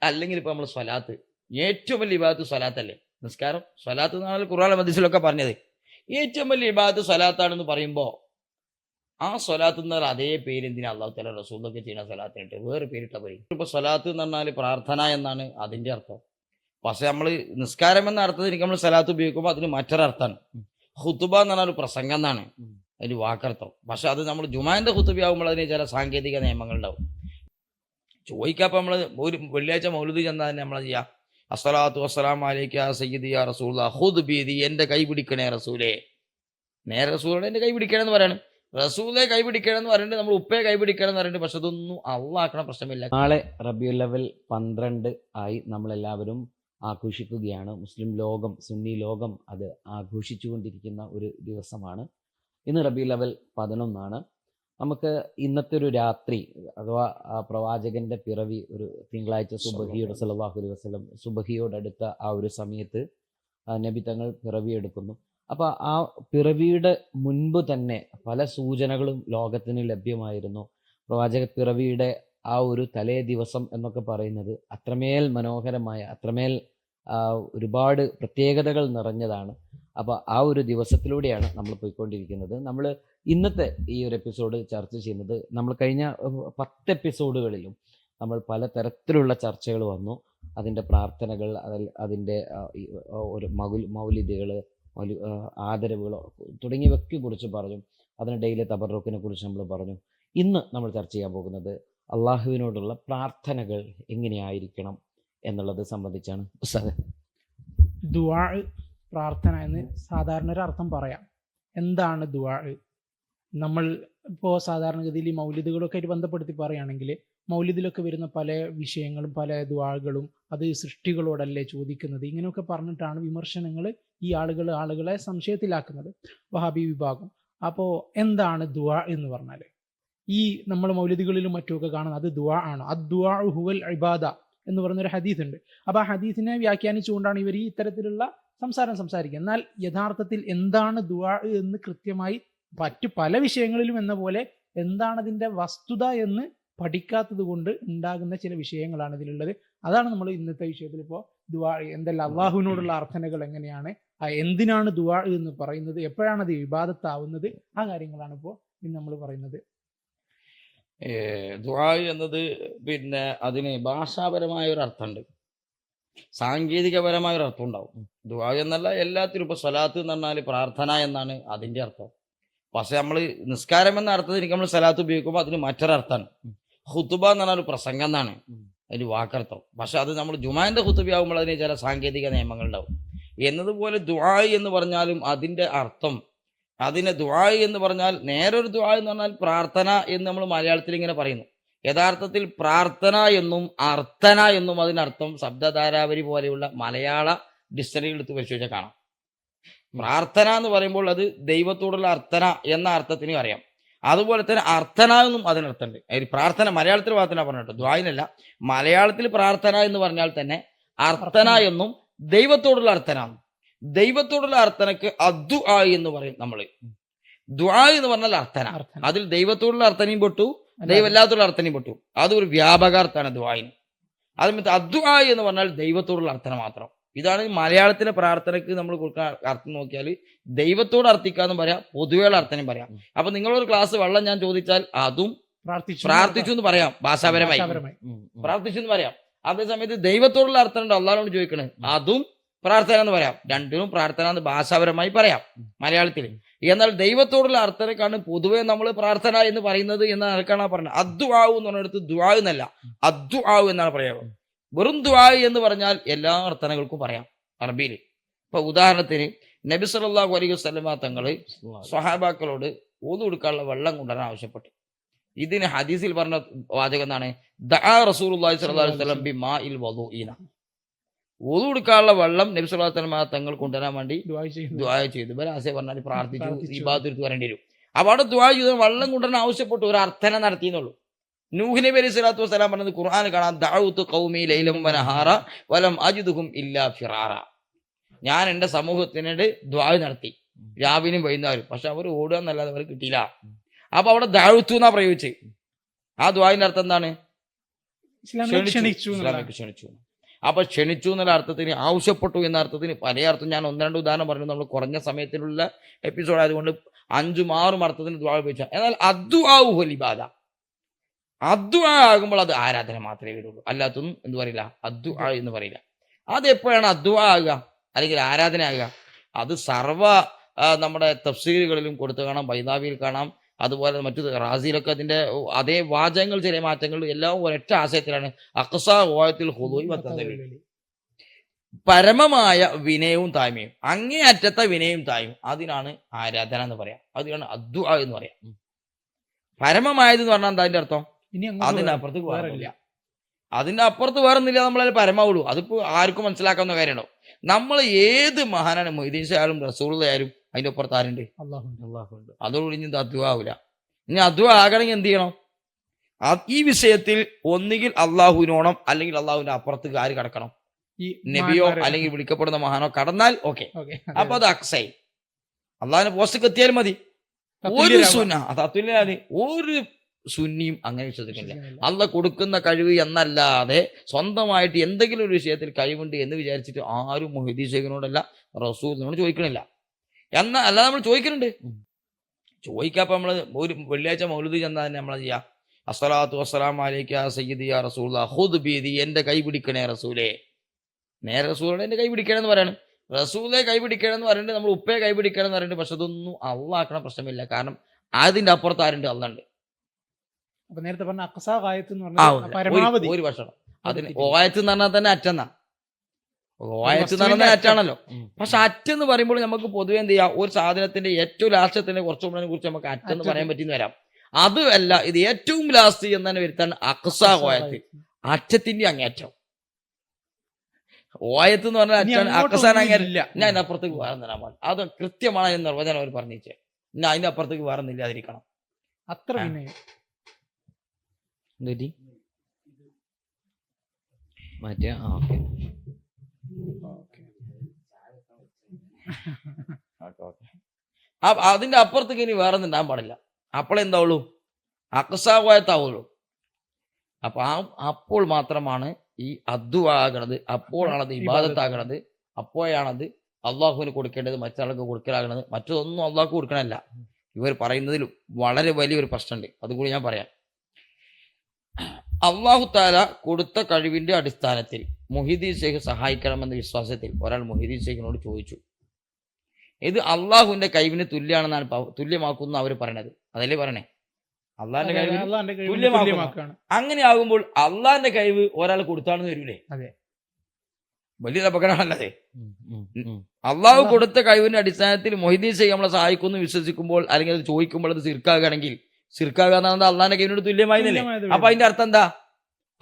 അല്ലെങ്കിൽ ഇപ്പൊ നമ്മൾ സ്വലാത്ത്, ഏറ്റവും വലിയ ഇബാദത്ത് സ്വലാത്തല്ലേ? നിസ്കാരം, സ്വലാത്ത് എന്നാണ് ഖുർആൻ ഹദീസിലൊക്കെ പറഞ്ഞത്. ഏറ്റവും വലിയ ഇബാദത്ത് സ്വലാത്താണെന്ന് പറയുമ്പോൾ ആ സ്വലാത്ത് എന്ന് പറഞ്ഞാൽ അതേ പേര് എന്തിനാ അള്ളാഹു തആല റസൂലൊക്കെ ചെയ്യുന്ന സ്വലാത്തിനിട്ട് വേറെ പേരിട്ട പോയി. ഇപ്പൊ സ്വലാത്ത് എന്ന് പറഞ്ഞാൽ പ്രാർത്ഥന എന്നാണ് അതിന്റെ അർത്ഥം. പക്ഷെ നമ്മൾ നിസ്കാരം എന്ന അർത്ഥത്തിൽ നമ്മൾ സ്വലാത്ത് ഉപയോഗിക്കുമ്പോൾ അതിന് മറ്റൊരർത്ഥമാണ്. ഖുതുബ എന്ന് പറഞ്ഞാൽ പ്രസംഗം എന്നാണ് അതിന് വാക്കർത്ഥം. പക്ഷെ അത് നമ്മൾ ജുമാന്റെ ഖുതുബയാകുമ്പോൾ അതിന് ചില സാങ്കേതിക നിയമങ്ങൾ ഉണ്ടാവും. ചോദിക്കാപ്പം നമ്മൾ ഒരു വെള്ളിയാഴ്ച മൗലിദ് ചെന്നാൽ തന്നെ നമ്മൾ ചെയ്യാം, അസ്സലാത്തു വസ്സലാമു അലൈക യാ സയ്യിദി യാ റസൂലുള്ളാഹ് ഖുദ് ബിയദി, എൻ്റെ കൈ പിടിക്കണേ റസൂലേ. നേരെ റസൂലിനെ എൻ്റെ കൈ പിടിക്കണമെന്ന് പറയണം, റസൂലെ കൈ പിടിക്കണമെന്ന് പറയുന്നുണ്ട്, നമ്മൾ ഉപ്പയെ കൈ പിടിക്കണം എന്ന് പറയുന്നുണ്ട്. പക്ഷെ അതൊന്നും അള്ളാക്കണ പ്രശ്നമില്ല. നാളെ റബീഉൽ അവ്വൽ 12 ആയി നമ്മളെല്ലാവരും ആഘോഷിക്കുകയാണ്. മുസ്ലിം ലോകം, സുന്നി ലോകം അത് ആഘോഷിച്ചുകൊണ്ടിരിക്കുന്ന ഒരു ദിവസമാണ്. ഇന്ന് റബീഉൽ അവ്വൽ 11 നമുക്ക് ഇന്നത്തെ ഒരു രാത്രി അഥവാ പ്രവാചകന്റെ പിറവി ഒരു തിങ്കളാഴ്ച സുബഹിയുടെ സല്ലല്ലാഹു അലൈഹി വസല്ലം സുബഹിയോടടുത്ത ആ ഒരു സമയത്ത് നബി തങ്ങൾ പിറവിയെടുക്കുന്നു. അപ്പോൾ ആ പിറവിയുടെ മുൻപ് തന്നെ പല സൂചനകളും ലോകത്തിന് ലഭ്യമായിരുന്നു. പ്രവാചക പിറവിയുടെ ആ ഒരു തലേ ദിവസം എന്നൊക്കെ പറയുന്നത് അത്രമേൽ മനോഹരമായ, അത്രമേൽ ഒരുപാട് പ്രത്യേകതകൾ നിറഞ്ഞതാണ്. അപ്പോൾ ആ ഒരു ദിവസത്തിലൂടെയാണ് നമ്മൾ പോയിക്കൊണ്ടിരിക്കുന്നത്. നമ്മൾ ഇന്നത്തെ ഈ ഒരു എപ്പിസോഡ് ചർച്ച ചെയ്യുന്നത്, നമ്മൾ കഴിഞ്ഞ 10 എപ്പിസോഡുകളിലും നമ്മൾ പല തരത്തിലുള്ള ചർച്ചകൾ വന്നു. അതിൻ്റെ പ്രാർത്ഥനകൾ, അതിൻ്റെ ഒരു മൗലിദുകൾ, ആദരവുകൾ തുടങ്ങിയവയ്ക്കെ കുറിച്ച് പറഞ്ഞു. അതിനിടയിലെ തബറുക്കിനെ കുറിച്ച് നമ്മൾ പറഞ്ഞു. ഇന്ന് നമ്മൾ ചർച്ച ചെയ്യാൻ പോകുന്നത് അള്ളാഹുവിനോടുള്ള പ്രാർത്ഥനകൾ എങ്ങനെയായിരിക്കണം എന്നുള്ളത് സംബന്ധിച്ചാണ്. ഉസ്താദ്, ദുആ, പ്രാർത്ഥന എന്ന് സാധാരണ ഒരു അർത്ഥം പറയാം. എന്താണ് ദുആ? നമ്മൾ ഇപ്പോൾ സാധാരണഗതിയിൽ ഈ മൗലിദുകളൊക്കെ ആയിട്ട് ബന്ധപ്പെടുത്തി പറയുകയാണെങ്കിൽ, മൗലിദിലൊക്കെ വരുന്ന പല വിഷയങ്ങളും പല ദുആകളും അത് സൃഷ്ടികളോടല്ലേ ചോദിക്കുന്നത്, ഇങ്ങനെയൊക്കെ പറഞ്ഞിട്ടാണ് വിമർശനങ്ങൾ ഈ ആളുകളെ സംശയത്തിലാക്കുന്നത്, വഹാബി വിഭാഗം. അപ്പോൾ എന്താണ് ദുആ എന്ന് പറഞ്ഞാൽ, ഈ നമ്മൾ മൗലിദുകളിലും മറ്റുമൊക്കെ കാണുന്നത് അത് ദുആ ആണ്. അദ്ദുആ ഹുവൽ ഇബാദ എന്ന് പറയുന്നൊരു ഹദീസ് ഉണ്ട്. അപ്പോൾ ആ ഹദീസിനെ വ്യാഖ്യാനിച്ചുകൊണ്ടാണ് ഇവർ ഈ ഇത്തരത്തിലുള്ള സംസാരിക്കുക. എന്നാൽ യഥാർത്ഥത്തിൽ എന്താണ് ദുആ എന്ന് കൃത്യമായി മറ്റു പല വിഷയങ്ങളിലും എന്ന പോലെ എന്താണ് അതിൻ്റെ വസ്തുത എന്ന് പഠിക്കാത്തത് കൊണ്ട് ഉണ്ടാകുന്ന ചില വിഷയങ്ങളാണ് ഇതിലുള്ളത്. അതാണ് നമ്മൾ ഇന്നത്തെ വിഷയത്തിൽ ഇപ്പോൾ ദുആ എന്തെല്ലാം, അള്ളാഹുവിനോടുള്ള പ്രാർത്ഥനകൾ എങ്ങനെയാണ്, എന്തിനാണ് ദുആ എന്ന് പറയുന്നത്, എപ്പോഴാണ് അത് ഇബാദത്താവുന്നത്, ആ കാര്യങ്ങളാണ് ഇപ്പോൾ ഇന്ന് നമ്മൾ പറയുന്നത്. ദുആ എന്നത് പിന്നെ അതിന് ഭാഷാപരമായ ഒരു അർത്ഥമുണ്ട്, സാങ്കേതികപരമായ ഒരു അർത്ഥം ഉണ്ടാവും. ദുആ എന്നല്ല എല്ലാത്തിനും. ഇപ്പോൾ സ്വലാത്ത് എന്ന് പറഞ്ഞാൽ പ്രാർത്ഥന എന്നാണ് അതിൻ്റെ അർത്ഥം. പക്ഷെ നമ്മൾ നിസ്കാരം എന്ന അർത്ഥത്തിൽ നമ്മൾ സ്വലാത്ത് ഉപയോഗിക്കുമ്പോൾ അതിന് മറ്റൊരർത്ഥമാണ്. ഖുതുബ എന്ന് പറഞ്ഞാൽ പ്രസംഗം എന്നാണ് അതിന് വാക്കർത്ഥം. പക്ഷെ അത് നമ്മൾ ജുമാന്റെ ഖുതുബയാകുമ്പോൾ അതിന് ചില സാങ്കേതിക നിയമങ്ങൾ ഉണ്ടാവും. എന്നതുപോലെ ദുആ എന്ന് പറഞ്ഞാലും അതിൻ്റെ അർത്ഥം, അതിനെ ദുആ എന്ന് പറഞ്ഞാൽ നേരൊരു ദുആ എന്ന് പറഞ്ഞാൽ പ്രാർത്ഥന എന്ന് നമ്മൾ മലയാളത്തിൽ ഇങ്ങനെ പറയുന്നു. യഥാർത്ഥത്തിൽ പ്രാർത്ഥന എന്നും അർത്ഥന എന്നും അതിനർത്ഥം ശബ്ദധാരാവരി പോലെയുള്ള മലയാള ഡിക്ഷണറികൾ എടുത്ത് പരിശോധിച്ചാൽ കാണാം. പ്രാർത്ഥന എന്ന് പറയുമ്പോൾ അത് ദൈവത്തോടുള്ള അർത്ഥന എന്ന അർത്ഥത്തിന് അറിയാം. അതുപോലെ തന്നെ അർത്ഥന എന്നും അതിനർത്ഥമുണ്ട്. പ്രാർത്ഥന മലയാളത്തിൽ പ്രാർത്ഥന പറഞ്ഞിട്ട് ദ്വായിനല്ല, മലയാളത്തിൽ പ്രാർത്ഥന എന്ന് പറഞ്ഞാൽ തന്നെ അർത്ഥന എന്നും ദൈവത്തോടുള്ള അർത്ഥന. ദൈവത്തോടുള്ള അർത്ഥനക്ക് അദ്ദുആ എന്ന് പറയും നമ്മൾ. ദുആ എന്ന് പറഞ്ഞാൽ അർത്ഥന, അതിൽ ദൈവത്തോടുള്ള അർത്ഥനയും പെട്ടു, ദൈവമില്ലാത്തുള്ള അർത്ഥനയും പെട്ടു. അതൊരു വ്യാപകാർത്ഥമാണ് ദുആയിന്. അതിന് അദ്ദുആ എന്ന് പറഞ്ഞാൽ ദൈവത്തോടുള്ള അർത്ഥന മാത്രം. ഇതാണ് മലയാളത്തിലെ പ്രാർത്ഥനയ്ക്ക് നമ്മൾ കൊടുക്കാൻ അർത്ഥം നോക്കിയാൽ ദൈവത്തോട് അർത്ഥിക്കാന്നും പറയാം, പൊതുവെയുള്ള അർത്ഥനം പറയാം. അപ്പൊ നിങ്ങളൊരു ഗ്ലാസ് വെള്ളം ഞാൻ ചോദിച്ചാൽ അതും പ്രാർത്ഥിച്ചു എന്ന് പറയാം, ഭാഷാപരമായി പ്രാർത്ഥിച്ചു എന്ന് പറയാം. അതേസമയത്ത് ദൈവത്തോടുള്ള അർത്ഥം ഉണ്ട്, അള്ളാഹുവിനോട് ചോദിക്കണേ, അതും പ്രാർത്ഥന എന്ന് പറയാം. രണ്ടിനും പ്രാർത്ഥന എന്ന് ഭാഷാപരമായി പറയാം മലയാളത്തിൽ. എന്നാൽ ദൈവത്തോടുള്ള അർത്ഥനക്കാണ് പൊതുവെ നമ്മൾ പ്രാർത്ഥന എന്ന് പറയുന്നത് എന്ന് ആർക്കാണ് പറഞ്ഞത്. അദ്ദുആ എന്ന് പറഞ്ഞിടത്ത് ദുആ എന്നല്ല, അദ്ദുആ എന്നാണ് പറയാറ്. വെറും ദുആ എന്ന് പറഞ്ഞാൽ എല്ലാ അർത്ഥനകൾക്കും പറയാം അറബിയിൽ. ഇപ്പൊ ഉദാഹരണത്തിന് നബി സല്ലല്ലാഹു അലൈഹി വസല്ലമ തങ്ങൾ സ്വഹാബാക്കളോട് ഓതു കൊടുക്കാനുള്ള വെള്ളം കൊണ്ടുവരാൻ ആവശ്യപ്പെട്ടു. ഇതിന് ഹദീസിൽ പറഞ്ഞ വാചകം എന്താണ്? ദഅ റസൂലുള്ളാഹി സ്വല്ലല്ലാഹു അലൈഹി വസല്ലം ബിമാഇൽ വദൂഇന. ഓതു കൊടുക്കാനുള്ള വെള്ളം നബി സല്ലല്ലാഹു അലൈഹി വസല്ലമ തങ്ങൾ കൊണ്ടുവരാൻ വേണ്ടി ദുആ ചെയ്തു. ബലാസെ പറഞ്ഞാൽ പ്രാർത്ഥിച്ചു, ഇബാദത്ത് വരേണ്ടി വരും. അപ്പൊ അവിടെ ദുആ ചെയ്ത് വെള്ളം കൊണ്ടുവരാൻ ആവശ്യപ്പെട്ടു, ഒരു അർത്ഥന നടത്തിയെന്നുള്ളൂ. നൂഹ് നബി അലൈഹി സ്വലാത്തു വസ്സലാം പറഞ്ഞത് ഖുർആൻ കാണാം, ദഅഉതു ഖൗമി ലൈലം വനഹാറ വലം അജിദുഹും ഇല്ലാ ഫിറാറ. ഞാൻ എൻ്റെ സമൂഹത്തിനോട് ദുആ നടത്തി രാവിലെയും വൈകുന്നേരം, പക്ഷെ അവർ ഓടുക എന്നല്ലാതെ അവർ കിട്ടിയില്ല. അപ്പൊ അവിടെ ദഅഉതു എന്നാ പ്രയോഗിച്ച്. ആ ദുആന്റെ അർത്ഥം എന്താണ്? ഇസ്ലാമിലേക്ക് ക്ഷണിച്ചു എന്നുള്ളതാണ്. ഇസ്ലാമിലേക്ക് ക്ഷണിച്ചു. അപ്പൊ ക്ഷണിച്ചു എന്നുള്ള അർത്ഥത്തിന്, ആവശ്യപ്പെട്ടു എന്ന അർത്ഥത്തിന് പല അർത്ഥം. ഞാൻ ഒന്ന് രണ്ട് ഉദാഹരണം പറഞ്ഞു, നമ്മൾ കുറഞ്ഞ സമയത്തിലുള്ള എപ്പിസോഡ് ആയതുകൊണ്ട് 5ഉം 6ഉം അർത്ഥത്തിന് ദുആ ഉപയോഗിച്ച. എന്നാൽ അദ്ദുആഉ ഹുൽ ഇബാദ, അദ്ദുആ ആകുമ്പോൾ അത് ആരാധന മാത്രമേ വരുള്ളൂ, അല്ലാത്തൊന്നും എന്ത് പറയില്ല, അദ്ദുആ എന്ന് പറയില്ല. അതെപ്പോഴാണ് അദ്ദുആ ആകുക അല്ലെങ്കിൽ ആരാധന ആകുക? അത് സർവ്വ നമ്മുടെ തഫ്സീറുകളിലും കൊടുത്തു കാണാം, ബൈദാവിയിൽ കാണാം, അതുപോലെ മറ്റു റാസിയിലൊക്കെ അതിന്റെ അതേ വാചകങ്ങൾ, ചെറിയ മാറ്റങ്ങൾ, എല്ലാം ഒരൊറ്റ ആശയത്തിലാണ്. അഖ്സാ ഗായത്തുൽ ഖുദൂഇ വത്തദല്ലുൽ, പരമമായ വിനയവും താഴ്മയും, അങ്ങേയറ്റത്തെ വിനയവും താഴ്മയും, അതിനാണ് ആരാധന എന്ന് പറയാം. അതിനാണ് അദ്ദുആ എന്ന് പറയാം. പരമമായത് എന്ന് പറഞ്ഞാൽ എന്താ അതിന്റെ അർത്ഥം? ഇനി അതിന്റെ അപ്പുറത്ത് വേറൊന്നുമില്ല, അതിന്റെ അപ്പുറത്ത് വേറൊന്നുമില്ല, നമ്മളതിൽ പരമാവുള്ളൂ. അതിപ്പോ ആർക്കും മനസ്സിലാക്കാവുന്ന കാര്യമാണോ? നമ്മൾ ഏത് മഹാനാണ്, മൊയ്തീൻ ആയാലും റസൂൽ ആയാലും അതിന്റെ അപ്പുറത്ത് ആരുണ്ട്? അല്ലാഹുണ്ട്. അതോടുകൂടി ഇനി അദ്ദുആ ആവില്ല. ഇനി അദ്ദുആ ആകണമെങ്കിൽ എന്ത് ചെയ്യണം? ഈ വിഷയത്തിൽ ഒന്നുകിൽ അള്ളാഹുവിനോണം, അല്ലെങ്കിൽ അള്ളാഹുവിന്റെ അപ്പുറത്ത് ആര് കടക്കണം? ഈ നബിയോ മഹാന്മാരെ- അല്ലെങ്കിൽ വിളിക്കപ്പെടുന്ന മഹാനോ കടന്നാൽ ഓക്കെ, ഓക്കേ. അപ്പൊ അത് അക്സൈ, അള്ളാഹിന്റെ പോസ്റ്റ് എത്തിയാലും മതി. ഒരു തത്തുല്യരാവാം. സുന്ന, അത് അതുല്യാണ്. ഒരു സുന്നിയും അങ്ങനെ വിശ്വസിക്കുന്നില്ല. അള്ള കൊടുക്കുന്ന കഴിവ് എന്നല്ലാതെ സ്വന്തമായിട്ട് എന്തെങ്കിലും ഒരു വിഷയത്തിൽ കഴിവുണ്ട് എന്ന് വിചാരിച്ചിട്ട് ആരും മുഹീദ്ദീൻ ശൈഖിനോടല്ല റസൂലിനോട് ചോദിക്കണില്ല. എന്നാൽ അല്ലാതെ നമ്മൾ ചോദിക്കുന്നുണ്ട്. ചോദിക്കാപ്പോ നമ്മള് ഒരു വെള്ളിയാഴ്ച മൗലിദ് ചെന്നാൽ തന്നെ നമ്മളെ ചെയ്യാം, അസ്സലാത്തു വസ്സലാമു അലൈക യാ സയ്യിദി യാ റസൂലുള്ളാഹ് ഖുദ് ബിയദി, എന്റെ കൈ പിടിക്കണേ റസൂലേ. നേരെ റസൂലിനെ എന്റെ കൈ പിടിക്കണമെന്ന് പറയണം, റസൂലെ കൈ പിടിക്കണമെന്ന് പറയുന്നുണ്ട്, നമ്മൾ ഉപ്പയെ കൈ പിടിക്കണമെന്ന് പറയുന്നുണ്ട്. പക്ഷെ അതൊന്നും അള്ളാക്കണ പ്രശ്നമില്ല, കാരണം അതിന്റെ അപ്പുറത്ത് ആരുണ്ട്? അള്ളുണ്ട്. അപ്പൊ നേരത്തെ പറഞ്ഞ അഖ്സാ ഗായത്ത് എന്ന് പറഞ്ഞാൽ പരമാവധി ഒരു വർഷം അതിന് ഓയത്ത് എന്ന് പറഞ്ഞാൽ തന്നെ അറ്റെന്നാ, ഓയത്ത് എന്ന് പറഞ്ഞാൽ അറ്റാണല്ലോ. പക്ഷെ അറ്റെന്ന് പറയുമ്പോൾ നമുക്ക് പൊതുവെ എന്ത് ചെയ്യാം, ഒരു സാധനത്തിന്റെ ഏറ്റവും ലാസ്റ്റത്തിന്റെ കുറച്ച് മുമ്പിനെ കുറിച്ച് നമുക്ക് അറ്റെന്ന് പറയാൻ പറ്റിയെന്ന് വരാം. അതുമല്ല, ഇത് ഏറ്റവും ലാസ്റ്റ് എന്ന് തന്നെ വരുത്താൻ അഖ്സാ ഓയത്ത്, അറ്റത്തിന്റെ അങ്ങേറ്റം. ഓയത്ത് എന്ന് പറഞ്ഞാൽ അറ്റാണ്, അഖ്സാൻ അങ്ങേറ്റം. ഞാൻ അതിന്റെ അപ്പുറത്തേക്ക് വേറെ തരാൻ പാടില്ല. അത് കൃത്യമാണ് അതിന് നിർവചനം അവർ പറഞ്ഞിച്ചേ. ഞാൻ അതിന്റെ അപ്പുറത്തേക്ക് വേറെ ഇല്ലാതിരിക്കണം. അത്ര വിനയം. മറ്റേ ഓക്കെ അതിന്റെ അപ്പുറത്തേക്ക് ഇനി വേറെ ഉണ്ടാകാൻ പാടില്ല. അപ്പോഴെന്താവുള്ളൂ? അക്സാവായത്താവുള്ളൂ. അപ്പൊ അപ്പോൾ മാത്രമാണ് ഈ അദ്ദുആ ആകണത്, അപ്പോഴാണത് ഇബാദത്താകണത്, അപ്പോഴാണത് അള്ളാഹുവിന് കൊടുക്കേണ്ടത്, മറ്റൊരാൾക്ക് കൊടുക്കലാകണത്. മറ്റൊന്നും അള്ളാഹു കൊടുക്കണമല്ല. ഇവർ പറയുന്നതിൽ വളരെ വലിയൊരു പ്രശ്നമുണ്ട്, അതുകൂടി ഞാൻ പറയാം. അള്ളാഹു താല കൊടുത്ത കഴിവിന്റെ അടിസ്ഥാനത്തിൽ മുഹീദ്ദീൻ ശൈഖ് സഹായിക്കണമെന്ന വിശ്വാസത്തിൽ ഒരാൾ മുഹീദ്ദീൻ ശൈഖിനോട് ചോദിച്ചു. ഇത് അള്ളാഹുവിന്റെ കഴിവിന് തുല്യാണെന്നാണ് തുല്യമാക്കുന്ന അവർ പറയണത്. അതല്ലേ പറയണേ, അള്ളാഹിന്റെ കഴിവിന് തുല്യമാക്കുകയാണ്. അങ്ങനെ ആകുമ്പോൾ അള്ളാഹിന്റെ കഴിവ് ഒരാൾ കൊടുത്താണെന്ന് വരൂലേ? അതെ, വലിയൊരു അപകടമാണല്ലേ. അള്ളാഹു കൊടുത്ത കഴിവിന്റെ അടിസ്ഥാനത്തിൽ മുഹീദ്ദീൻ ശൈഖ് നമ്മളെ സഹായിക്കുമെന്ന് വിശ്വസിക്കുമ്പോൾ, അല്ലെങ്കിൽ അത് ചോദിക്കുമ്പോൾ അത് സിർക്കാകുകയാണെങ്കിൽ, സിർക്കാകാന്നാണ് അള്ളാഹിന്റെ കഴിവിനോട് തുല്യമായിരുന്നില്ലേ? അപ്പൊ അതിന്റെ അർത്ഥം എന്താ?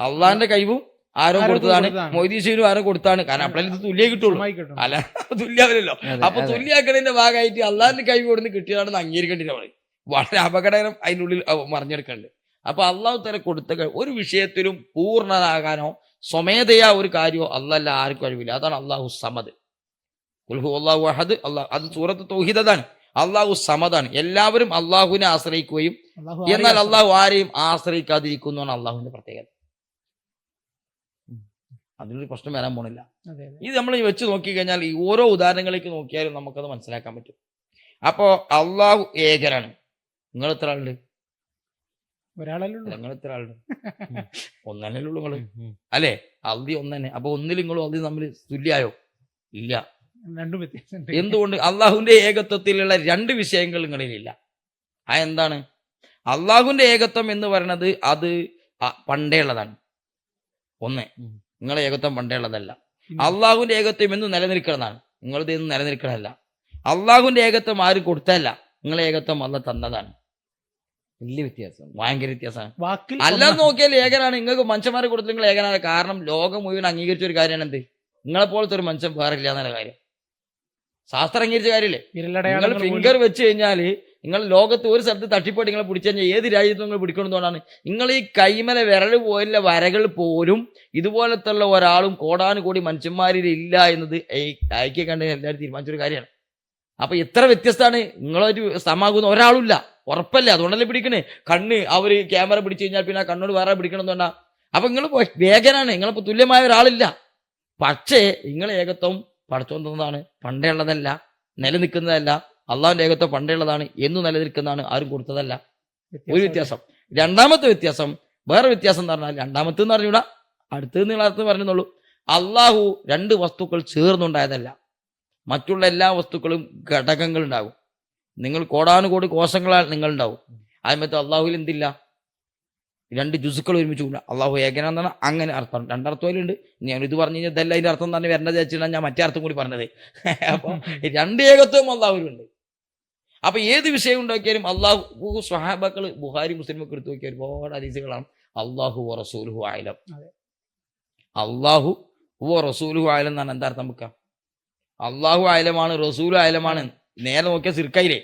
അള്ളാഹിന്റെ കഴിവും ആരോ കൊടുത്തതാണ്, മൊയ്തീൻ ശൈഖിനും ആരോ കൊടുത്താണ്. കാരണം അപ്പോഴേ ഇത് തുല്യേ കിട്ടുള്ളൂ, അല്ല തുല്യാവില്ലല്ലോ. അപ്പൊ തുല്യാക്കണതിന്റെ ഭാഗമായിട്ട് അള്ളാഹിന്റെ കഴിവ് കൊടുത്ത് കിട്ടിയതാണെന്ന് അംഗീകരിക്കേണ്ടില്ല. വളരെ അപകടകരം അതിനുള്ളിൽ മറിഞ്ഞെടുക്കുന്നുണ്ട്. അപ്പൊ അള്ളാഹു തല കൊടുത്ത ഒരു വിഷയത്തിലും പൂർണ്ണനാകാനോ സ്വമേധയാ ഒരു കാര്യമോ അള്ളാഹ് ആർക്കും കഴിവില്ല. അതാണ് അള്ളാഹു സമദ്. ഖുൽ അല്ലാഹു അഹദ്. അത് സൂറത്ത് തൗഹീദാണ്. അള്ളാഹു സമദാണ്. എല്ലാവരും അള്ളാഹുവിനെ ആശ്രയിക്കുകയും എന്നാൽ അള്ളാഹു ആരെയും ആശ്രയിക്കാതിരിക്കുന്നു അള്ളാഹുവിന്റെ പ്രത്യേകത. അതിലൊരു പ്രശ്നം വരാൻ പോണില്ല. ഇത് നമ്മൾ വെച്ച് നോക്കിക്കഴിഞ്ഞാൽ ഈ ഓരോ ഉദാഹരണങ്ങളിലേക്ക് നോക്കിയാലും നമുക്കത് മനസ്സിലാക്കാൻ പറ്റും. അപ്പോ അള്ളാഹു ഏകനാണ്. നിങ്ങൾ എത്ര ആളുണ്ട്? നിങ്ങൾ എത്ര ആളുണ്ട്? ഒന്നല്ലേ ഉള്ളൂ നിങ്ങള്, അല്ലേ? അള്ളി ഒന്നെ. അപ്പൊ ഒന്നിൽ നിങ്ങളും അള്ളി തമ്മിൽ തുല്യായോ? ഇല്ല. എന്തുകൊണ്ട്? അള്ളാഹുവിന്റെ ഏകത്വത്തിലുള്ള രണ്ട് വിഷയങ്ങൾ നിങ്ങളിലില്ല. എന്താണ്? അള്ളാഹുവിന്റെ ഏകത്വം എന്ന് പറയുന്നത് അത് പണ്ടേ ഉള്ളതാണ്. ഒന്ന്, നിങ്ങളെ ഏകത്വം പണ്ടേ ഉള്ളതല്ല. അള്ളാഹുവിന്റെ ഏകത്വം എന്ന് നിലനിൽക്കുന്നതാണ്, നിങ്ങളത് എന്ന് നിലനിൽക്കണമല്ല. അള്ളാഹുവിന്റെ ഏകത്വം ആരും കൊടുത്തല്ല, നിങ്ങളെ ഏകത്വം അല്ല തന്നതാണ്. വലിയ വ്യത്യാസം, ഭയങ്കര വ്യത്യാസമാണ്. അല്ലാതെ നോക്കിയാൽ ഏകനാണ്. നിങ്ങൾക്ക് മനുഷ്യന്മാരെ കൊടുത്ത് നിങ്ങൾ ഏകനാണ്. കാരണം ലോകം മുഴുവൻ അംഗീകരിച്ച ഒരു കാര്യമാണ് എന്ത്? നിങ്ങളെപ്പോലത്തെ ഒരു മനുഷ്യൻ വേറെ ഇല്ല എന്നുള്ള കാര്യം. ശാസ്ത്രം അംഗീകരിച്ച കാര്യമില്ലേ? നിങ്ങൾ ഫിംഗർ വെച്ച് കഴിഞ്ഞാൽ നിങ്ങൾ ലോകത്ത് ഒരു സ്ഥലത്ത് തട്ടിപ്പോയിട്ട് നിങ്ങളെ പിടിച്ചു കഴിഞ്ഞാൽ ഏത് രാജ്യത്തും നിങ്ങൾ പിടിക്കണമെന്നുകൊണ്ടാണ്. നിങ്ങൾ ഈ കൈമല വിരൽ പോലുള്ള വരകൾ പോലും ഇതുപോലത്തെ ഉള്ള ഒരാളും കോടാനുകൂടി മനുഷ്യന്മാരിൽ ഇല്ല എന്നത് ഐക്യ കണ്ട് എല്ലാവരും തീരുമാനിച്ചൊരു കാര്യമാണ്. അപ്പൊ എത്ര വ്യത്യസ്തമാണ്. നിങ്ങളൊരു സമാകുന്ന ഒരാളുമില്ല, ഉറപ്പല്ലേ? അതുകൊണ്ടല്ലേ പിടിക്കണേ. കണ്ണ് അവര് ക്യാമറ പിടിച്ചു കഴിഞ്ഞാൽ പിന്നെ ആ കണ്ണോട് വേറെ പിടിക്കണം എന്ന് പറഞ്ഞാൽ അപ്പൊ നിങ്ങൾ വേഗനാണ്, നിങ്ങളിപ്പോ തുല്യമായ ഒരാളില്ല. പക്ഷേ നിങ്ങളെ ഏകത്വം പടച്ചോൻ തന്നതാണ്, പണ്ടേ ഉള്ളതല്ല, നിലനിൽക്കുന്നതല്ല. അള്ളാഹുവിന്റെ ഏകത്വം പണ്ടേ ഉള്ളതാണ്, എന്നും നിലനിൽക്കുന്നതാണ്, ആരും കൊടുത്തതല്ല. ഒരു വ്യത്യാസം. രണ്ടാമത്തെ വ്യത്യാസം, വേറെ വ്യത്യാസം എന്ന് പറഞ്ഞാൽ, രണ്ടാമത്തെ എന്ന് പറഞ്ഞൂടാ, അടുത്തത് നിങ്ങൾ അർത്ഥം പറഞ്ഞുള്ളൂ. അള്ളാഹു രണ്ട് വസ്തുക്കൾ ചേർന്നുണ്ടായതല്ല. മറ്റുള്ള എല്ലാ വസ്തുക്കളും ഘടകങ്ങൾ ഉണ്ടാകും. നിങ്ങൾ കോടാനുകോടി കോശങ്ങളാൽ നിങ്ങൾ ഉണ്ടാവും. അതിമത്തെ അള്ളാഹുവിൽ എന്തില്ല, രണ്ട് ജുസുക്കൾ ഒരുമിച്ച് കൂടാ. അള്ളാഹു ഏകനാന്നാണ് അങ്ങനെ അർത്ഥം. രണ്ടർത്ഥത്തിലുണ്ട്. ഞാൻ ഇത് പറഞ്ഞു കഴിഞ്ഞാൽ ഇതല്ല അതിന്റെ അർത്ഥം തന്നെ വരണത് വെച്ചിട്ടാണ് ഞാൻ മറ്റേ അർത്ഥം കൂടി പറഞ്ഞത്. അപ്പൊ രണ്ട് ഏകത്വം അള്ളാഹുവിലുണ്ട്. അപ്പൊ ഏത് വിഷയം ഉണ്ടാക്കിയാലും അള്ളാഹു, സ്വഹാബാക്കൾ ബുഖാരി മുസ്ലിമൊക്കെ എടുത്തു നോക്കിയ ഒരുപാട് ഹദീസുകളാണ് അള്ളാഹു വ റസൂലുഹു ആലം, അള്ളാഹു വ റസൂലുഹു ആലം എന്നാണ് എന്താ അർത്ഥം വെക്കാം. അള്ളാഹു ആലമാണ്, റസൂൽ ആലമാണ്. നേരെ നോക്കിയ സിർക്കയിലെ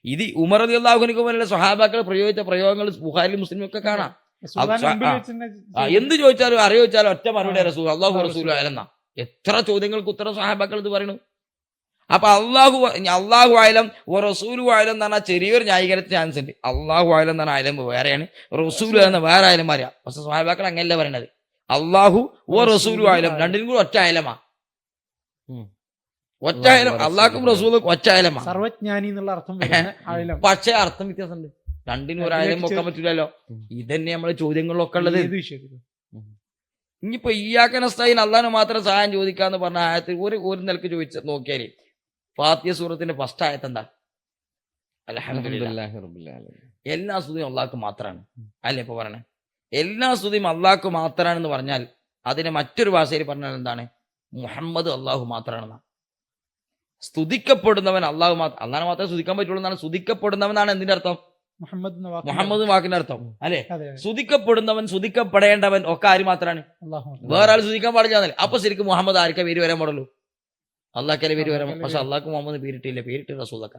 ഇത് ഉമർ റളിയല്ലാഹുവിനു പോലുള്ള സ്വഹാബാക്കൾ പ്രയോഗിച്ച പ്രയോഗങ്ങൾ ബുഖാരി മുസ്ലിം ഒക്കെ കാണാം. എന്ത് ചോദിച്ചാലും അറിയോച്ചാലും ഒറ്റ മറുപടി റസൂൽ, അള്ളാഹു റസൂൽ ആലെന്നാ. എത്ര ചോദ്യങ്ങൾക്ക് ഉത്തരം സ്വഹാബാക്കൾ ഇത് പറയണു. അപ്പൊ അള്ളാഹു ആലം റസൂലു ആലം എന്ന് പറഞ്ഞാൽ ചെറിയൊരു ന്യായീകരണത്തിന് ചാൻസ് ഉണ്ട്. അള്ളാഹു ആലം എന്ന് പറഞ്ഞാൽ ആലം വേറെയാണ്, റസൂൽ എന്ന വേറെ ആലം പറയാ. പക്ഷെ സ്വഹാബാക്കൾ അങ്ങനെയല്ല പറയണത്. അള്ളാഹു റസൂലു ആലം രണ്ടിനും കൂടി ഒറ്റ ആലമാ, ഒറ്റ ആലം. അള്ളാഹും റസൂലും ഒറ്റ ആലമാ, സർവജ്ഞാനി എന്നുള്ള അർത്ഥം. പക്ഷേ അർത്ഥം വ്യത്യാസമുണ്ട്. രണ്ടിനും ഒരു ആലം വെക്കാൻ പറ്റൂലല്ലോ. ഇതന്നെ നമ്മളെ ചോദ്യങ്ങളിലൊക്കെ ഉള്ളത്. ഇനിയിപ്പോ ഇയ്യാക്കനസ്തഈൻ അള്ളാഹു മാത്രം സഹായം ചോദിക്കാന്ന് പറഞ്ഞ ആയത്തിൽ ഒരു നിലക്ക് ചോദിച്ച നോക്കിയാല് ഫാത്തിഹ സൂറത്തിന്റെ ഫസ്റ്റ് ആയത്ത് എന്താ? അൽഹംദുലില്ലാഹി റബ്ബിൽ ആലമീൻ. എല്ലാ സ്തുതിയും അള്ളാഹ്ക്ക് മാത്രമാണ് അല്ലേ ഇപ്പൊ പറയണേ. എല്ലാ സ്തുതിയും അള്ളാഹ്ക്ക് മാത്രമാണെന്ന് പറഞ്ഞാൽ അതിനെ മറ്റൊരു ഭാഷയിൽ പറഞ്ഞാൽ എന്താണ്? മുഹമ്മദ് അള്ളാഹു മാത്രമാണെന്നാ. സ്തുതിക്കപ്പെടുന്നവൻ അള്ളാഹു മാത്രം, അള്ളാഹ് മാത്രമേ സ്തുതിക്കാൻ പറ്റുള്ളൂ എന്നാണ്. സ്തുതിക്കപ്പെടുന്നവനാണ് എന്തിന്റെ അർത്ഥം? മുഹമ്മദ് വാക്കിന്റെ അർത്ഥം അല്ലെ. സ്തുതിക്കപ്പെടുന്നവൻ, സ്തുതിക്കപ്പെടേണ്ടവൻ ഒക്കെ ആര് മാത്രമാണ്? വേറെ ആൾ സ്തുതിക്കാൻ പാടില്ല. അപ്പൊ ശരിക്കും മുഹമ്മദ് ആർക്കാ പേര് വരാൻ പാടുള്ളൂ? അള്ളാഹ്ക്കല്ലേ പേര് വരാൻ. പക്ഷെ അള്ളാഹ്ക്ക് മുഹമ്മദ് പേരിട്ടില്ല, പേരിട്ട് റസൂലക്ക.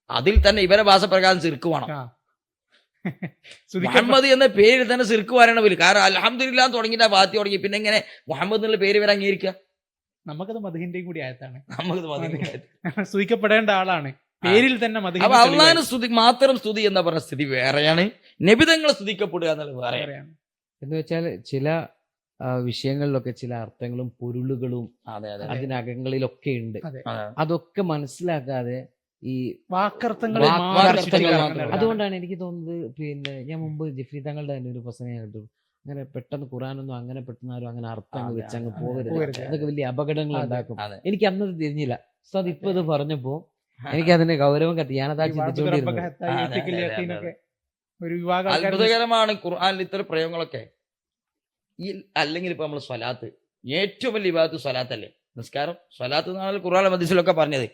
അതിൽ തന്നെ ഇവരെ ഭാഷ പ്രകാരം സിർക്ക് വേണം. മുഹമ്മദ് എന്ന പേരിൽ തന്നെ സിർക്ക് വരണം പേര്. കാരണം അൽഹംദുലില്ലാഹ് തുടങ്ങിയിട്ട് ബാത്തി തുടങ്ങി, പിന്നെ എങ്ങനെ മുഹമ്മദ് എന്നുള്ള പേര് വരാൻ അംഗീകരിക്കുക? നമുക്കത് മദഹിന്റെയും കൂടി ആയത്താണ്. നമുക്കത് സ്തുതിക്കപ്പെടേണ്ട ആളാണ്, പേരിൽ തന്നെ. അപ്പൊ അള്ളാഹിന് സ്തുതി മാത്രം സ്തുതി എന്ന് പറഞ്ഞ സ്ഥിതി വേറെയാണ്, നബിതങ്ങളെ സ്തുതിക്കപ്പെടുക എന്നുള്ളത് വേറെയാണ്. എന്ന് വെച്ചാൽ ചില വിഷയങ്ങളിലൊക്കെ ചില അർത്ഥങ്ങളും പൊരുളുകളും അതിനകങ്ങളിലൊക്കെ ഉണ്ട്. അതൊക്കെ മനസ്സിലാക്കാതെ ഈ വാക്കർത്ഥങ്ങൾ. അതുകൊണ്ടാണ് എനിക്ക് തോന്നുന്നത്, പിന്നെ ഞാൻ മുമ്പ് ജഫ്രി തങ്ങളുടെ തന്നെ ഒരു പ്രസംഗം കേട്ടു, അങ്ങനെ പെട്ടെന്ന് ഖുറാനൊന്നും അങ്ങനെ പെട്ടെന്ന് ആരും അങ്ങനെ അർത്ഥങ്ങൾ വെച്ച് അങ്ങ് പോകരുത്, അതൊക്കെ വലിയ അപകടങ്ങൾ ഉണ്ടാക്കും. എനിക്ക് അന്നത് തിരിഞ്ഞില്ല. സോ അതിപ്പോ ഇത് പറഞ്ഞപ്പോ എനിക്ക് അതിന്റെ ഗൗരവം കത്തി. ഞാനതാ ചിന്തിച്ചുകൊണ്ടിരുന്നത്. അത്ഭുതകരമാണ് ഖുർആനിൽ ഇത്തരം പ്രയോഗങ്ങളൊക്കെ. ഈ അല്ലെങ്കിൽ ഇപ്പൊ നമ്മൾ സ്വലാത്ത്, ഏറ്റവും വലിയ ഇബാദത്ത് സ്വലാത്തല്ലേ, നിസ്കാരം. സ്വലാത്ത് എന്നാണ് ഖുർആൻ ഹദീസിലൊക്കെ പറഞ്ഞത്.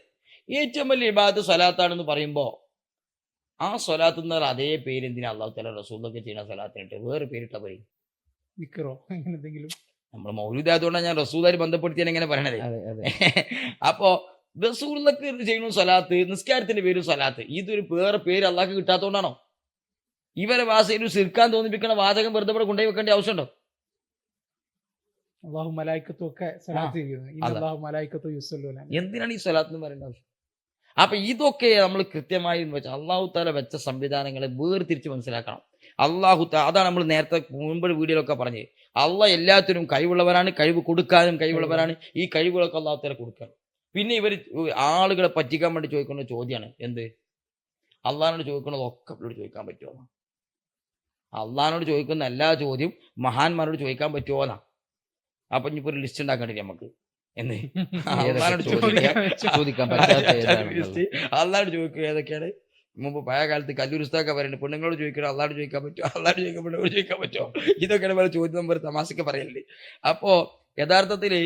ഏറ്റവും വലിയ ഇബാദത്ത് സ്വലാത്താണെന്ന് പറയുമ്പോ ആ സ്വലാത്ത് എന്ന് പറഞ്ഞാൽ അതേ പേര് എന്തിനാ അള്ളാഹു തആല റസൂലൊക്കെ ചെയ്യുന്ന സ്വലാത്തിനിട്ട് വേറെ പേരിട്ട പോയി? നമ്മൾ മൗലൂദ് ആയതുകൊണ്ടാണ് ഞാൻ റസൂലായി ബന്ധപ്പെടുത്തിയാണ് എങ്ങനെ പറയണത്. അപ്പോ റസൂലൊക്കെ ചെയ്യുന്ന സ്വലാത്ത്, നിസ്കാരത്തിന്റെ പേര് സ്വലാത്ത്, ഇതൊരു വേറെ പേര് അള്ളാഹ്ക്ക് കിട്ടാത്തതുകൊണ്ടാണോ? ഇവരെ ഭാഷയിൽ സിർക്കാൻ തോന്നിപ്പിക്കുന്ന വാചകം വെറുതെ ഇവിടെ കൊണ്ടുപോയി വെക്കേണ്ട ആവശ്യമുണ്ടോ? എന്തിനാണ് ഈ സ്വലാത്ത് എന്ന് പറയേണ്ട ആവശ്യം? അപ്പൊ ഇതൊക്കെ നമ്മൾ കൃത്യമായി വെച്ചാൽ അള്ളാഹു തആല വെച്ച സംവിധാനങ്ങളെ വേർതിരിച്ച് മനസ്സിലാക്കണം. അതാണ് നമ്മൾ നേരത്തെ മുൻപ് വീഡിയോയിലൊക്കെ പറഞ്ഞത്. അള്ളാഹ് എല്ലാത്തിനും കഴിവുള്ളവരാണ്, കഴിവ് കൊടുക്കാനും കഴിവുള്ളവരാണ്. ഈ കഴിവുകളൊക്കെ അള്ളാഹു തആല കൊടുക്കണം. പിന്നെ ഇവർ ആളുകളെ പറ്റിക്കാൻ വേണ്ടി ചോദിക്കുന്ന ചോദ്യമാണ് എന്ത്? അള്ളാഹിനോട് ചോദിക്കുന്നതൊക്കെ ഇവരോട് ചോദിക്കാൻ പറ്റുമോ? അള്ളാഹിനോട് ചോദിക്കുന്ന എല്ലാ ചോദ്യവും മഹാന്മാരോട് ചോദിക്കാൻ പറ്റുമോ എന്നാ. അപ്പൊ ഇനിയിപ്പോ ഒരു ലിസ്റ്റ് ഉണ്ടാക്കേണ്ടി നമുക്ക് എന്ത് അള്ളാഹിനോട് ചോദിക്കുക ഏതൊക്കെയാണ്? മുമ്പ് പഴയ കാലത്ത് കല്ലൂർ ഉസ്താദൊക്കെ പറയുന്നത് പെണ്ണുങ്ങളോട് ചോദിക്കണം, അള്ളാഹോട് ചോദിക്കാൻ പറ്റുമോ, അള്ളാഹോട് ചോദിക്കാൻ പെണ്ണുങ്ങളോട് ചോദിക്കാൻ പറ്റുമോ, ഇതൊക്കെയാണ് പല ചോദ്യം നമ്പർ തമാശക്ക് പറയല്ലേ. അപ്പോ യഥാർത്ഥത്തില്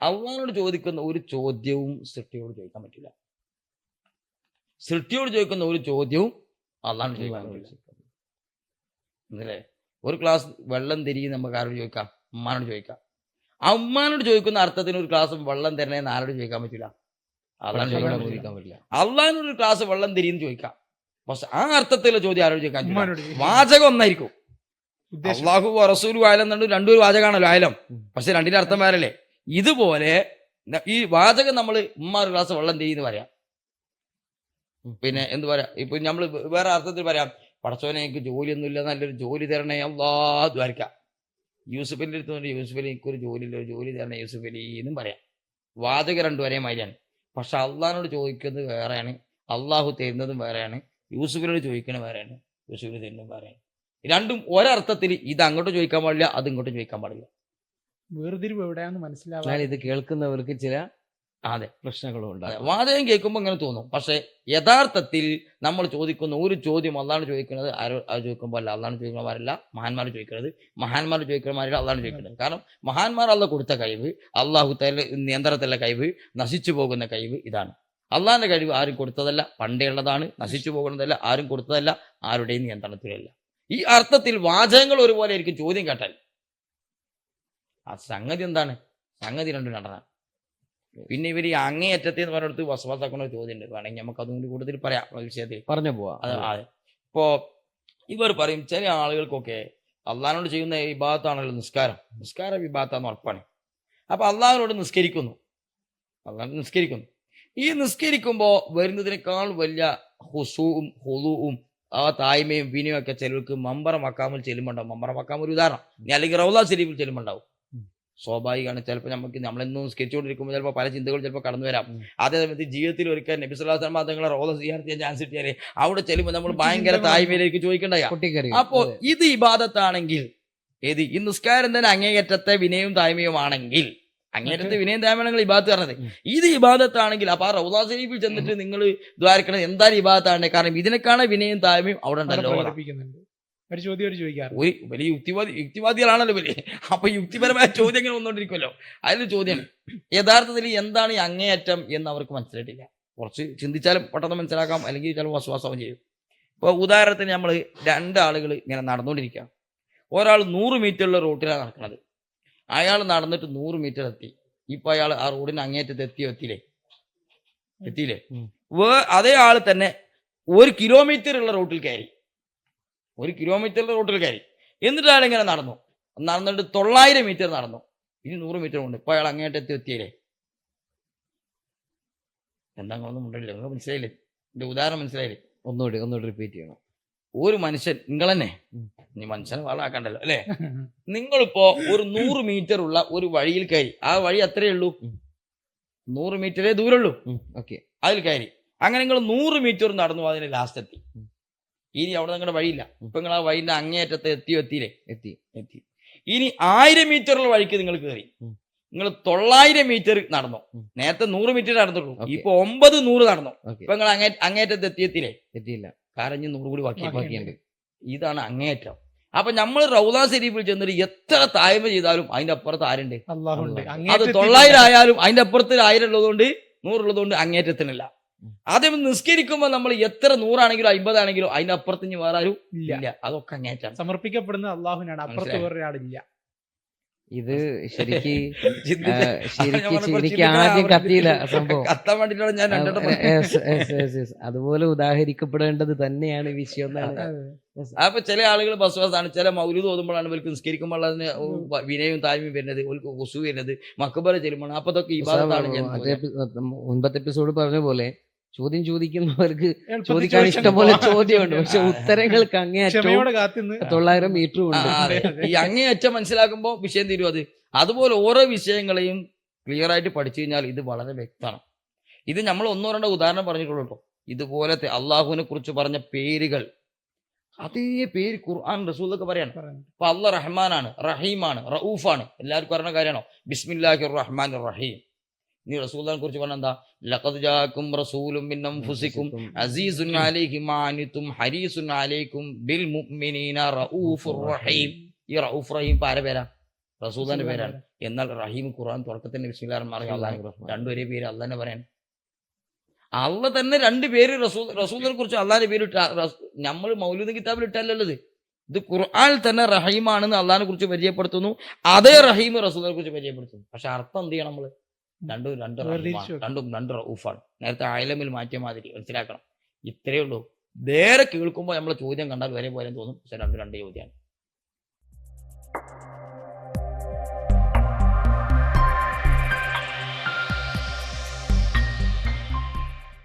അള്ളാഹിനോട് ചോദിക്കുന്ന ഒരു ചോദ്യവും സൃഷ്ടിയോട് ചോദിക്കാൻ പറ്റില്ല. സൃഷ്ടിയോട് ചോദിക്കുന്ന ഒരു ചോദ്യവും അള്ളാഹിനോട് ചോദിക്കാൻ പറ്റില്ല. അല്ലേ? ഒരു ഗ്ലാസ് വെള്ളം തിരികെ നമുക്ക് ആരോട് ചോദിക്കാം? ഉമ്മാനോട് ചോദിക്കാം. ആ ഉമ്മാനോട് ചോദിക്കുന്ന അർത്ഥത്തിന് ഒരു ഗ്ലാസ് വെള്ളം തരണേന്ന് ആരോട് ചോദിക്കാൻ പറ്റില്ല? അള്ളാഹിനോട് ചോദിക്കാൻ പറ്റില്ല. അള്ളാഹിനോട് ഒരു ഗ്ലാസ് വെള്ളം തിരിയെന്ന് ചോദിക്കാം. പക്ഷെ ആ അർത്ഥത്തിലുള്ള ചോദ്യം ആരോട് ചോദിക്കാൻ പറ്റില്ല. വാചകം ഒന്നായിരിക്കും. അള്ളാഹു റസൂലു ആലം എന്നു രണ്ടൊരു വാചകമാണല്ലോ ആയാലും, പക്ഷെ രണ്ടിന്റെ അർത്ഥം വേറല്ലേ. ഇതുപോലെ ഈ വാചകം നമ്മൾ ഉമ്മ ഒരു ഗ്ലാസ് വെള്ളം തിരിയെന്ന് പറയാം. പിന്നെ എന്ത് പറയാ, ഇപ്പൊ നമ്മൾ വേറെ അർത്ഥത്തിൽ പറയാം, പടച്ചോനെ എനിക്ക് ജോലിയൊന്നുമില്ല, നല്ലൊരു ജോലി തരണേ അല്ലാഹ് ദ്വാരിക്കാം. യൂസുഫ് അലി അടുത്ത് യൂസുഫ് അലി എനിക്കൊരു ജോലിയില്ല, ഒരു ജോലി തരണം യൂസുഫ് അലി എന്നും പറയാം. വാചക രണ്ടും ഒരേ മാതിരിയാണ്. പക്ഷെ അള്ളാഹിനോട് ചോദിക്കുന്നത് വേറെയാണ്, അള്ളാഹു തരുന്നതും വേറെയാണ്, യൂസുഫിനോട് ചോദിക്കുന്നത് വേറെയാണ്, യൂസുഫിന് തരുന്നതും വേറെയാണ്. രണ്ടും ഒരർത്ഥത്തിൽ ഇത് അങ്ങോട്ട് ചോദിക്കാൻ പാടില്ല, അത് ഇങ്ങോട്ട് ചോദിക്കാൻ പാടില്ല. വേർതിരിവ് എവിടെയാന്ന് എന്നാൽ മനസ്സിലാവാതെ ഇത് കേൾക്കുന്നവർക്ക് ചില അതെ, പ്രശ്നങ്ങളും ഉണ്ടാകും. വാചകം കേൾക്കുമ്പോൾ ഇങ്ങനെ തോന്നും. പക്ഷെ യഥാർത്ഥത്തിൽ നമ്മൾ ചോദിക്കുന്ന ഒരു ചോദ്യം അള്ളാഹാണ് ചോദിക്കുന്നത്, അത് ചോദിക്കുമ്പോൾ അല്ല അള്ളാഹാണ് ചോദിക്കുന്നവരല്ല, മഹാന്മാർ ചോദിക്കുന്നത്, മഹാന്മാർ ചോദിക്കുന്നവരല്ല അള്ളാഹാണ് ചോദിക്കുന്നത്. കാരണം മഹാന്മാർ അള്ള കൊടുത്ത കഴിവ്, അള്ളാഹു തല നിയന്ത്രണത്തിലുള്ള കഴിവ്, നശിച്ചു പോകുന്ന കഴിവ് ഇതാണ്. അള്ളാഹിന്റെ കഴിവ് ആരും കൊടുത്തതല്ല, പണ്ടേ ഉള്ളതാണ്, നശിച്ചു പോകുന്നതല്ല, ആരും കൊടുത്തതല്ല, ആരുടെയും നിയന്ത്രണത്തിലല്ല. ഈ അർത്ഥത്തിൽ വാചകങ്ങൾ ഒരുപോലെ ആയിരിക്കും ചോദ്യം കേട്ടാൽ. ആ സംഗതി എന്താണ്? സംഗതി രണ്ടും രണ്ടാണ്. പിന്നെ ഇവർ ഈ അങ്ങേയറ്റത്തെ എന്ന് പറഞ്ഞെടുത്ത് വസവാസാക്കുന്ന ഒരു ചോദ്യം ഉണ്ട്. വേണമെങ്കിൽ നമുക്ക് അതും കൂടി കൂടുതൽ പറയാം വിഷയത്തിൽ. പറഞ്ഞു പോവാ. അതെ, ഇപ്പോ ഇവർ പറയും ചില ആളുകൾക്കൊക്കെ അള്ളാഹിനോട് ചെയ്യുന്ന ഇബാദത്താണല്ലോ നിസ്കാരം. നിസ്കാരം ഇബാദത്താന്ന് ഉറപ്പാണ്. അപ്പൊ അള്ളാഹിനോട് നിസ്കരിക്കുന്നു, അള്ളാഹിനോട് നിസ്കരിക്കുന്നു. ഈ നിസ്കരിക്കുമ്പോൾ വരുന്നതിനേക്കാൾ വലിയ ഹുസൂവും ഹുദൂവും ആ തായ്മയും വിനയും ഒക്കെ ചിലർക്ക് മമ്പറ മക്കാമിൽ ചെല്ലുമ്പോണ്ടാവും. മമ്പറ മക്കാം ഒരു ഉദാഹരണം. അല്ലെങ്കിൽ റൗള ശരീഫിൽ ചെല്ലുമ്പോണ്ടാവും. സ്വാഭാവികമാണ്. ചിലപ്പോൾ നമ്മളെന്നും സ്കെച്ചുകൊണ്ടിരിക്കുമ്പോൾ ചിലപ്പോൾ പല ചിന്തകൾ ചിലപ്പോൾ കടന്നു വരാം. അതേ സമയത്ത് ജീവിതത്തിൽ ഒരിക്കൽ നബി സല്ലല്ലാഹു അലൈഹി വസല്ലം തങ്ങളെ റൗള സിയാറത്ത് ചെയ്യാൻ ചാൻസ് കിട്ടിയാലേ അവിടെ ചെല്ലുമ്പോൾ നമ്മൾ ഭയങ്കര തായ്മയിലേക്ക് ചോദിക്കണ്ടായ. അപ്പോ ഇത് ഇബാദത്താണെങ്കിൽ, ഏത് ഈ നിസ്കാരം തന്നെ അങ്ങേയറ്റത്തെ വിനയും തായ്മയുമാണെങ്കിൽ, അങ്ങേറ്റത്തെ വിനയം തായ്മയാണെങ്കിൽ ഇബാദത്ത് പറഞ്ഞത്, ഇത് ഇബാദത്താണെങ്കിൽ അപ്പൊ ആ റൗള ശരീഫിൽ ചെന്നിട്ട് നിങ്ങൾ ദ്വാരക്കണത് എന്തായാലും ഇബാദത്താണ്. കാരണം ഇതിനേക്കാണ് വിനയം തായ്മയും അവിടെ ഉണ്ടല്ലോ. ഒരു ചോദ്യം ചോദിക്കാറ് ഒരു വലിയ യുക്തിവാദികളാണല്ലോ ഇവര്. അപ്പൊ യുക്തിപരമായ ചോദ്യങ്ങൾ വന്നുകൊണ്ടിരിക്കുമല്ലോ. അതിൽ ചോദ്യം യഥാർത്ഥത്തിൽ എന്താണ് ഈ അങ്ങേയറ്റം എന്ന് അവർക്ക് മനസ്സിലായിട്ടില്ല. കുറച്ച് ചിന്തിച്ചാലും പെട്ടെന്ന് മനസ്സിലാക്കാം, അല്ലെങ്കിൽ ചിലപ്പോൾ വസ്വാസം ചെയ്യും. ഇപ്പോൾ ഉദാഹരണത്തിന് നമ്മൾ രണ്ടാളുകൾ ഇങ്ങനെ നടന്നുകൊണ്ടിരിക്കുക. ഒരാൾ 100 മീറ്ററുള്ള റോട്ടിലാണ് നടക്കുന്നത്. അയാൾ നടന്നിട്ട് 100 മീറ്റർ എത്തി. ഇപ്പൊ അയാൾ ആ റോഡിന് അങ്ങേറ്റത്ത് എത്തിയില്ലേ? അതേ ആൾ തന്നെ 1 കിലോമീറ്റർ ഉള്ള റോട്ടിൽ കയറി. 1 കിലോമീറ്ററിന്റെ റോട്ടിൽ കയറി. എന്നിട്ട് അയാൾ ഇങ്ങനെ നടന്നിട്ട് 900 മീറ്റർ നടന്നു. ഇനി 100 മീറ്റർ ഉണ്ട്. ഇപ്പൊ അയാൾ അങ്ങേറ്റത്ത് എത്തിയില്ലേ? എന്താ നിങ്ങളൊന്നും ഉണ്ടല്ലോ, നിങ്ങൾ മനസ്സിലായില്ലേ? എന്റെ ഉദാഹരണം മനസ്സിലായില്ലേ? ഒന്നുകൂടി റിപ്പീറ്റ് ചെയ്യണം. ഒരു മനുഷ്യൻ, നിങ്ങൾ തന്നെ, നീ മനുഷ്യനെ വളാക്കണ്ടല്ലോ അല്ലേ? നിങ്ങളിപ്പോ ഒരു 100 മീറ്റർ ഉള്ള ഒരു വഴിയിൽ കയറി. ആ വഴി അത്രയേ ഉള്ളൂ, 100 മീറ്ററേ ദൂരമുള്ളൂ. അതിൽ കയറി. അങ്ങനെ നിങ്ങൾ 100 മീറ്റർ നടന്നു, അതിന് ലാസ്റ്റ് എത്തി. ഇനി അവിടെ നിങ്ങളുടെ വഴിയില്ല. ഇപ്പൊ നിങ്ങൾ ആ വഴിന്റെ അങ്ങേയറ്റത്തെ എത്തി. ഇനി 1000 മീറ്ററുള്ള വഴിക്ക് നിങ്ങൾ കയറി. നിങ്ങൾ 900 മീറ്റർ നടന്നു. നേരത്തെ 100 മീറ്റർ നടന്നുള്ളൂ, ഇപ്പൊ 900 നടന്നു. ഇപ്പൊ നിങ്ങൾ അങ്ങേയറ്റത്ത് എത്തിയില്ല. കാരണം 100 കൂടി ബാക്കിയുണ്ട്. ഇതാണ് അങ്ങേയറ്റം. അപ്പൊ നമ്മൾ റൗള ശരീഫിൽ ചെന്നിട്ട് എത്ര തായ്മ ചെയ്താലും അതിന്റെ അപ്പുറത്ത് ആരുണ്ട്? അത് 900 ആയാലും അതിന്റെ അപ്പുറത്ത് 1000 ഉള്ളതുകൊണ്ട് 100 ഉള്ളതുകൊണ്ട് അങ്ങേറ്റത്തിനല്ല. അതേ നിസ്കരിക്കുമ്പോൾ നമ്മൾ എത്ര 100 ആണെങ്കിലും 50 ആണെങ്കിലും അതിന്റെ അപ്പുറത്ത് ഇനി വേറെ ആരും ഇല്ല. അതൊക്കെ അങ്ങേറ്റാണ്. സമർപ്പിക്കപ്പെടുന്നത് അള്ളാഹുവിനാണ്, അപ്പുറത്ത് വേറൊരാളില്ല. ഇത് ശരിക്ക് എനിക്ക് ആദ്യം കത്തിയില്ല സംഭവം. കത്താൻ വേണ്ടിയിട്ടാണ് ഞാൻ അതുപോലെ ഉദാഹരിക്കപ്പെടേണ്ടത് തന്നെയാണ് ഈ വിഷയം എന്നാണ്. അപ്പൊ ചില ആളുകൾ ബസ്വാസാണ്. ചില മൗലിദ് ഓതുമ്പോഴാണ് ഇവർക്ക് നിസ്കരിക്കുമ്പോൾ അതിന് വിനയവും താഴ്മയും വരുന്നത്, ഹുസു വരുന്നത്, മക്ബറ ചെല്ലുമ്പോൾ. അപ്പൊ അതൊക്കെ മുൻപത്തെ എപ്പിസോഡ് പറഞ്ഞ പോലെ ചോദ്യം ചോദിക്കുന്നവർക്ക് ചോദിക്കാൻ ഇഷ്ടംപോലെ ചോദ്യമുണ്ട്, പക്ഷെ ഉത്തരങ്ങൾക്ക് അങ്ങേയറ്റം 900 മീറ്ററും ഉണ്ട്. ഈ അങ്ങേയറ്റം മനസ്സിലാക്കുമ്പോൾ വിഷയം തീരും. അതുപോലെ ഓരോ വിഷയങ്ങളെയും ക്ലിയർ ആയിട്ട് പഠിച്ചു കഴിഞ്ഞാൽ ഇത് വളരെ വ്യക്തമാണ്. ഇത് നമ്മൾ 1-2 ഉദാഹരണം പറഞ്ഞിട്ടുള്ളൂ കേട്ടോ. ഇതുപോലത്തെ അള്ളാഹുവിനെ കുറിച്ച് പറഞ്ഞ പേരുകൾ, അതേ പേര് ഖുർആൻ റസൂലൊക്കെ പറയാണ്. അപ്പൊ അള്ളാഹ് റഹ്മാനാണ്, റഹീമാണ്, റഊഫാണ്. എല്ലാവർക്കും അറിയുന്ന കാര്യമാണോ? ബിസ്മില്ലാഹിർ റഹ്മാനിർ റഹീം. നീ റസൂലിനെ കുറിച്ച് പറഞ്ഞ എന്താ? ലഖദ് ജാഅക്കും റസൂലും മിൻ അൻഫുസിക്കും അസീസുൻ അലൈഹി മാ അനിതും ഹരീസുൻ അലൈക്കും ബിൽ മുഅ്മിനീന റഊഫുർ റഹീം. ഈ റഊഫ് റഹീം ആരെ പേരാ? റസൂലിന്റെ പേരാണ്. എന്നാൽ റഹീം ഖുർആൻ തുടക്കത്തിന്റെ ബിസ്മില്ലാഹിർ റഹ്മാനിർ റഹീം രണ്ടുപേരെ പേര് അള്ളാഹ് തന്നെ പറയാൻ. അള്ളാഹ് തന്നെ 2 പേര് റസൂലിനെ കുറിച്ച് അള്ളാഹിന്റെ പേര് നമ്മൾ മൗലൂദ് കിതാബിൽ ഇട്ടല്ലോ. ഇത് ഖുർആനിൽ തന്നെ റഹീമാണെന്ന് അള്ളാഹിനെ കുറിച്ച് പരിചയപ്പെടുത്തുന്നു, അതേ റഹീം റസൂലിനെ കുറിച്ച് പരിചയപ്പെടുത്തുന്നു. പക്ഷെ അർത്ഥം എന്ത് ചെയ്യണം? നമ്മള് രണ്ടും റഊഫാണ്. നേരത്തെ ആലമിൽ മാറ്റിയ മാതിരി മനസ്സിലാക്കണം. ഇത്രയേ ഉള്ളൂ. നേരെ കേൾക്കുമ്പോൾ നമ്മളെ ചോദ്യം കണ്ടാൽ വരെ പോലെ തോന്നും, പക്ഷെ 2 ചോദ്യമാണ്.